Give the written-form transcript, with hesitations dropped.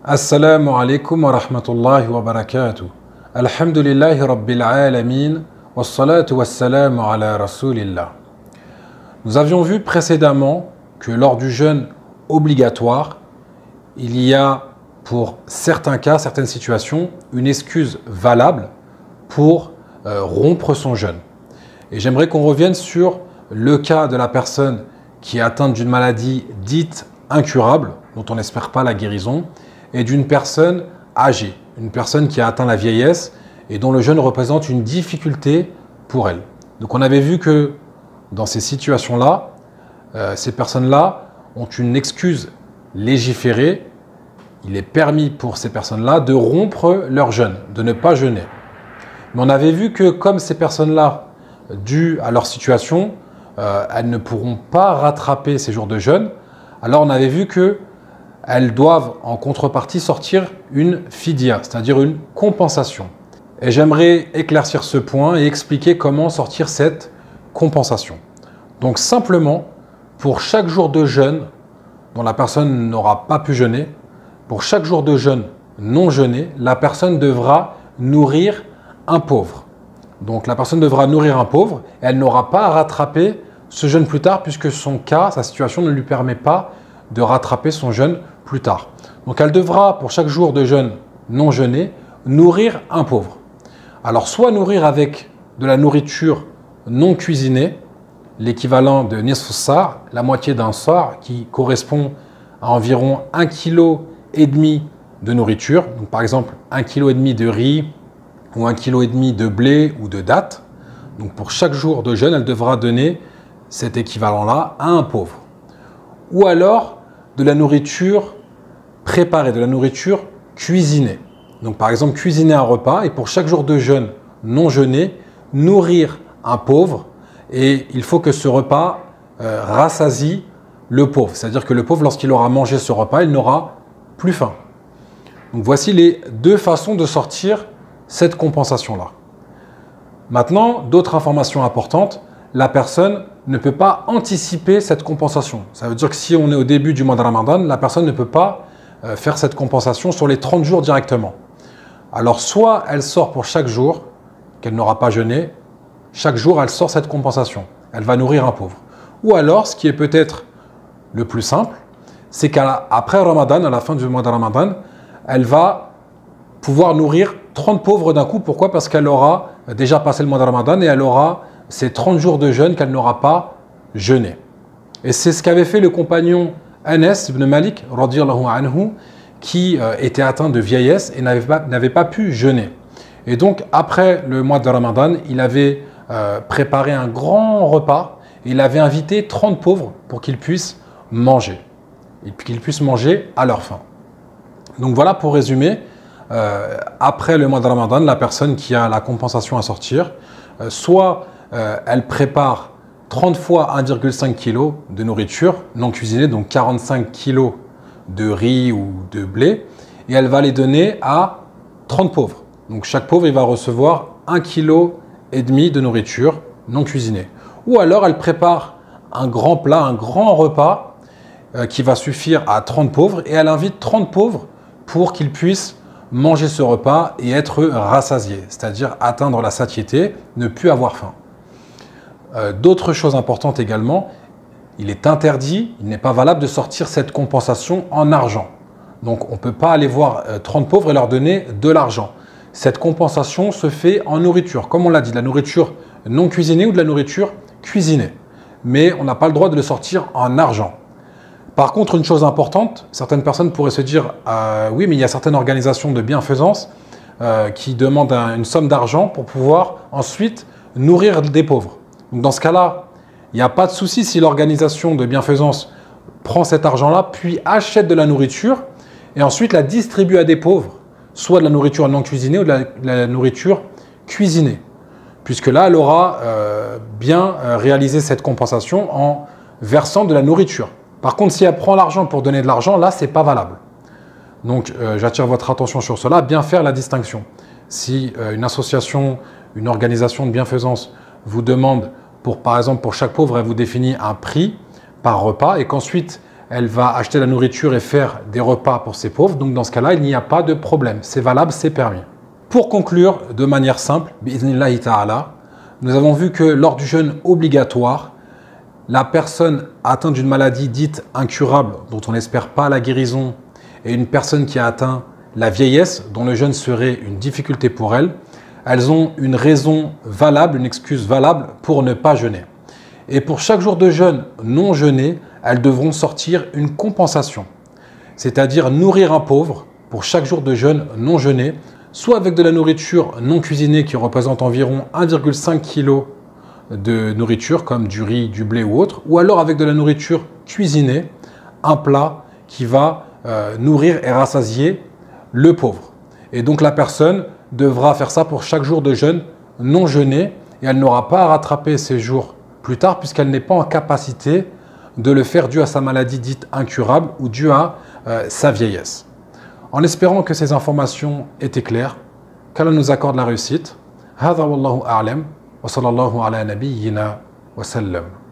Assalamu alaikum wa rahmatullahi wa barakatuh. Alhamdulillahi rabbil alamin. Wassalatu wassalamu ala rasulillah. Nous avions vu précédemment que lors du jeûne obligatoire, il y a pour certains cas, certaines situations, une excuse valable pour rompre son jeûne. Et j'aimerais qu'on revienne sur le cas de la personne qui est atteinte d'une maladie dite incurable, dont on n'espère pas la guérison, et d'une personne âgée, une personne qui a atteint la vieillesse et dont le jeûne représente une difficulté pour elle. Donc on avait vu que dans ces situations-là, ces personnes-là ont une excuse légiférée. Il est permis pour ces personnes-là de rompre leur jeûne, de ne pas jeûner. Mais on avait vu que comme ces personnes-là, dû à leur situation, elles ne pourront pas rattraper ces jours de jeûne, alors on avait vu que elles doivent en contrepartie sortir une fidya, c'est-à-dire une compensation. Et j'aimerais éclaircir ce point et expliquer comment sortir cette compensation. Donc simplement, pour chaque jour de jeûne dont la personne n'aura pas pu jeûner, pour chaque jour de jeûne non jeûné, la personne devra nourrir un pauvre. Donc la personne devra nourrir un pauvre et elle n'aura pas à rattraper ce jeûne plus tard puisque son cas, sa situation ne lui permet pas de rattraper son jeûne plus tard. Donc elle devra, pour chaque jour de jeûne non jeûné, nourrir un pauvre. Alors soit nourrir avec de la nourriture non cuisinée, l'équivalent de nisf sa', la moitié d'un sa', qui correspond à environ 1,5 kg de nourriture. Donc par exemple 1,5 kg de riz ou 1,5 kg de blé ou de dattes. Donc pour chaque jour de jeûne, elle devra donner cet équivalent-là à un pauvre. Ou alors de la nourriture préparée, de la nourriture cuisinée. Donc par exemple, cuisiner un repas et pour chaque jour de jeûne non jeûné, nourrir un pauvre et il faut que ce repas rassasie le pauvre. C'est-à-dire que le pauvre, lorsqu'il aura mangé ce repas, il n'aura plus faim. Donc voici les deux façons de sortir cette compensation-là. Maintenant, d'autres informations importantes, la personne ne peut pas anticiper cette compensation. Ça veut dire que si on est au début du mois de Ramadan, la personne ne peut pas faire cette compensation sur les 30 jours directement. Alors soit elle sort pour chaque jour qu'elle n'aura pas jeûné, chaque jour elle sort cette compensation, elle va nourrir un pauvre. Ou alors, ce qui est peut-être le plus simple, c'est qu'après Ramadan, à la fin du mois de Ramadan, elle va pouvoir nourrir 30 pauvres d'un coup. Pourquoi? Parce qu'elle aura déjà passé le mois de Ramadan et elle aura ces 30 jours de jeûne qu'elle n'aura pas jeûné. Et c'est ce qu'avait fait le compagnon Anas ibn Malik, radiyallahu anhu, qui était atteint de vieillesse et n'avait pas pu jeûner. Et donc, après le mois de Ramadan, il avait préparé un grand repas et il avait invité 30 pauvres pour qu'ils puissent manger. Et qu'ils puissent manger à leur faim. Donc voilà, pour résumer, après le mois de Ramadan, la personne qui a la compensation à sortir, soit elle prépare 30 fois 1,5 kg de nourriture non cuisinée, donc 45 kg de riz ou de blé, et elle va les donner à 30 pauvres. Donc chaque pauvre, il va recevoir 1,5 kg de nourriture non cuisinée. Ou alors elle prépare un grand plat, un grand repas qui va suffire à 30 pauvres, et elle invite 30 pauvres pour qu'ils puissent manger ce repas et être rassasiés, c'est-à-dire atteindre la satiété, ne plus avoir faim. D'autres choses importantes également, il est interdit, il n'est pas valable de sortir cette compensation en argent. Donc on ne peut pas aller voir 30 pauvres et leur donner de l'argent. Cette compensation se fait en nourriture, comme on l'a dit, de la nourriture non cuisinée ou de la nourriture cuisinée. Mais on n'a pas le droit de le sortir en argent. Par contre, une chose importante, certaines personnes pourraient se dire oui, mais il y a certaines organisations de bienfaisance qui demandent une somme d'argent pour pouvoir ensuite nourrir des pauvres. Donc dans ce cas-là, il n'y a pas de souci si l'organisation de bienfaisance prend cet argent-là, puis achète de la nourriture et ensuite la distribue à des pauvres, soit de la nourriture non cuisinée ou de la nourriture cuisinée. Puisque là, elle aura bien réalisé cette compensation en versant de la nourriture. Par contre, si elle prend l'argent pour donner de l'argent, là, ce n'est pas valable. Donc, j'attire votre attention sur cela, bien faire la distinction. Si une association, une organisation de bienfaisance vous demande, par exemple, pour chaque pauvre, elle vous définit un prix par repas et qu'ensuite, elle va acheter la nourriture et faire des repas pour ses pauvres. Donc dans ce cas-là, il n'y a pas de problème. C'est valable, c'est permis. Pour conclure, de manière simple, bi'idhnillahi ta'ala, nous avons vu que lors du jeûne obligatoire, la personne atteinte d'une maladie dite incurable, dont on n'espère pas la guérison, et une personne qui a atteint la vieillesse, dont le jeûne serait une difficulté pour elle, elles ont une raison valable, une excuse valable pour ne pas jeûner. Et pour chaque jour de jeûne non jeûné, elles devront sortir une compensation, c'est-à-dire nourrir un pauvre pour chaque jour de jeûne non jeûné, soit avec de la nourriture non cuisinée qui représente environ 1,5 kg de nourriture comme du riz, du blé ou autre, ou alors avec de la nourriture cuisinée, un plat qui va nourrir et rassasier le pauvre. Et donc la personne devra faire ça pour chaque jour de jeûne non jeûné et elle n'aura pas à rattraper ses jours plus tard puisqu'elle n'est pas en capacité de le faire dû à sa maladie dite incurable ou dû à sa vieillesse. En espérant que ces informations étaient claires, qu'Allah nous accorde la réussite. هذا والله أعلم وصلى الله على نبينا وسلم.